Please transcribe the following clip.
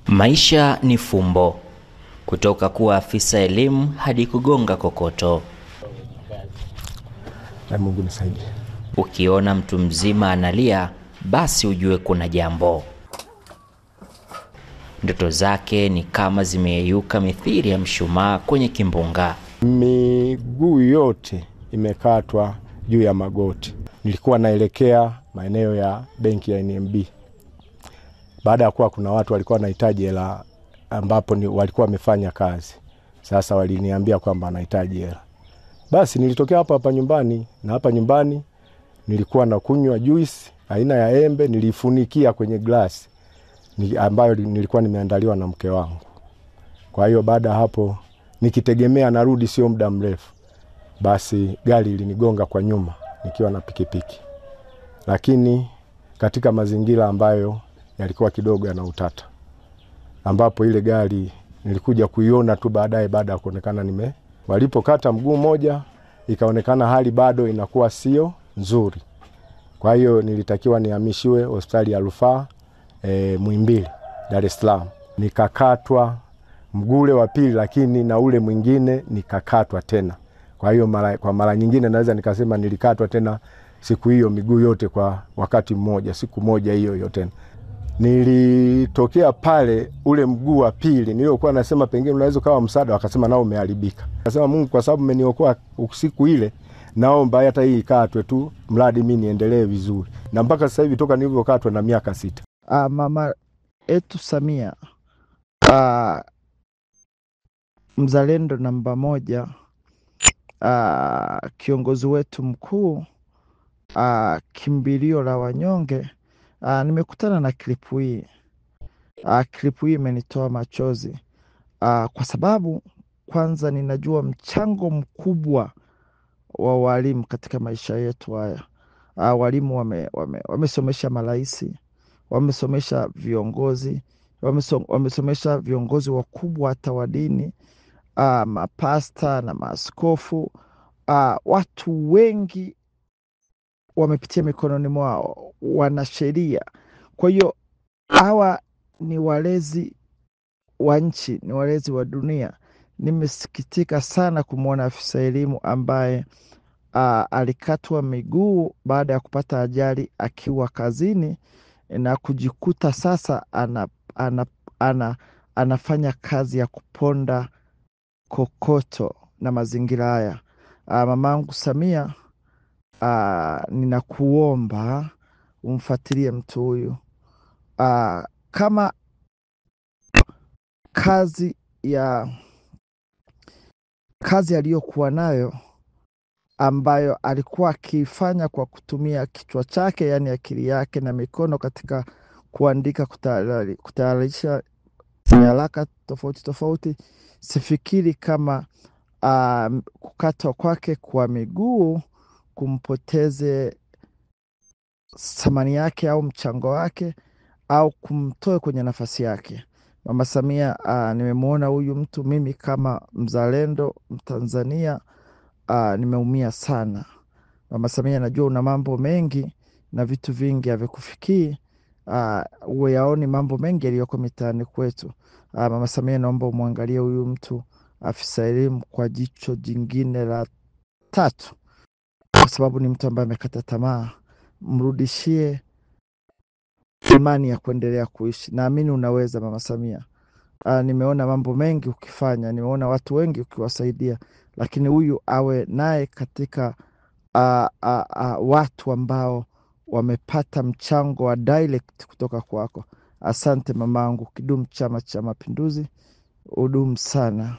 Maisha ni fumbo, kutoka kuwa afisa elimu hadi kugonga kokoto. Na Mungu nisaidie. Ukiona mtu mzima analia, basi ujue kuna jambo. Ndoto zake ni kama zimeyeyuka mithili ya mshumaa kwenye kimbunga. Miguu yote imekatwa juu ya magoti. Nilikuwa naelekea maeneo ya benki ya NMB. Baada ya kuwa kuna watu walikuwa wanahitaji hela ambapo walikuwa wamefanya kazi. Sasa waliniambia kwamba wanahitaji hela. Basi nilitokea hapa nyumbani, na hapa nyumbani nilikuwa na kunywa juice aina ya embe, nilifunikia kwenye glasi ambayo nilikuwa nimeandaliwa na mke wangu. Kwa hiyo baada hapo nikitegemea narudi sio muda mrefu, basi gari ilinigonga kwa nyuma nikiwa na pikipiki. Lakini katika mazingira ambayo yalikuwa kidogo yana utata, ambapo ile gari nilikuja kuiona tu baadaye baada ya kuonekana walipokata mguu moja ikaonekana hali bado inakuwa sio nzuri. Kwa hiyo nilitakiwa nihamishiwe hospitali ya Rufaa Muhimbili, Dar es Salaam. Nikakatwa mguu ule wa pili, lakini na ule mwingine nikakatwa tena. Kwa hiyo kwa mara nyingine naweza nikasema nilikatwa tena siku hiyo miguu yote kwa wakati mmoja, siku moja hiyo tena. Nilitokea pale ule mguu wa pili niliokuwa nasema pengine unaweza kawa msaada, wakasema nao umeharibika. Nasema Mungu, kwa sababu umeniokoa siku ile, naomba hata hii ikatwe tu mradi mimi niendelee vizuri. Na mpaka sasa hivi toka nilivyokatwa na miaka 6. Mama etu Samia mzalendo namba 1, kiongozi wetu mkuu, kimbilio la wanyonge. Nimekutana na klipu hii. Klipu hii imenitoa machozi kwa sababu kwanza ninajua mchango mkubwa wa walimu katika maisha yetu haya. Walimu wamesomesha maraisi, wamesomesha viongozi, wamesomesha viongozi wakubwa hata wa dini, mapasta na maaskofu. Watu wengi wamepitia mikononi mwao, wanasheria. Kwa hiyo hawa ni walezi wa nchi, ni walezi wa dunia. Nimesikitika sana kumwona afisa elimu ambaye alikatwa miguu baada ya kupata ajali akiwa kazini, na kujikuta sasa anafanya kazi ya kuponda kokoto na mazingira haya. Mamangu Samia, ninakuomba umfuatilie mtu huyu. Kama kazi aliyokuwa nayo ambayo alikuwa akifanya kwa kutumia kichwa chake, yani akili yake na mikono katika kuandika, kutayarisha nyaraka tofauti, sifikiri kama kukatwa kwake kwa miguu kumpoteze thamani yake au mchango wake au kumtoe kwenye nafasi yake. Mama Samia, nimemuona huyu mtu, mimi kama mzalendo Mtanzania nimeumia sana. Mama Samia, najua una mambo mengi na vitu vingi havikufikii, uyaoni mambo mengi yaliyoko mitaani kwetu. Mama Samia, naomba umwangalie huyu mtu, afisa elimu, kwa jicho jingine la 3, kwa sababu ni mtu ambaye amekata tamaa. Mrudishie imani ya kuendelea kuishi. Naamini unaweza, Mama Samia. Nimeona mambo mengi ukifanya, nimeona watu wengi ukiwasaidia, lakini huyu awe naye katika watu ambao wamepata mchango wa direct kutoka kwako. Asante mamangu. Kidumu Chama cha Mapinduzi, udumu sana.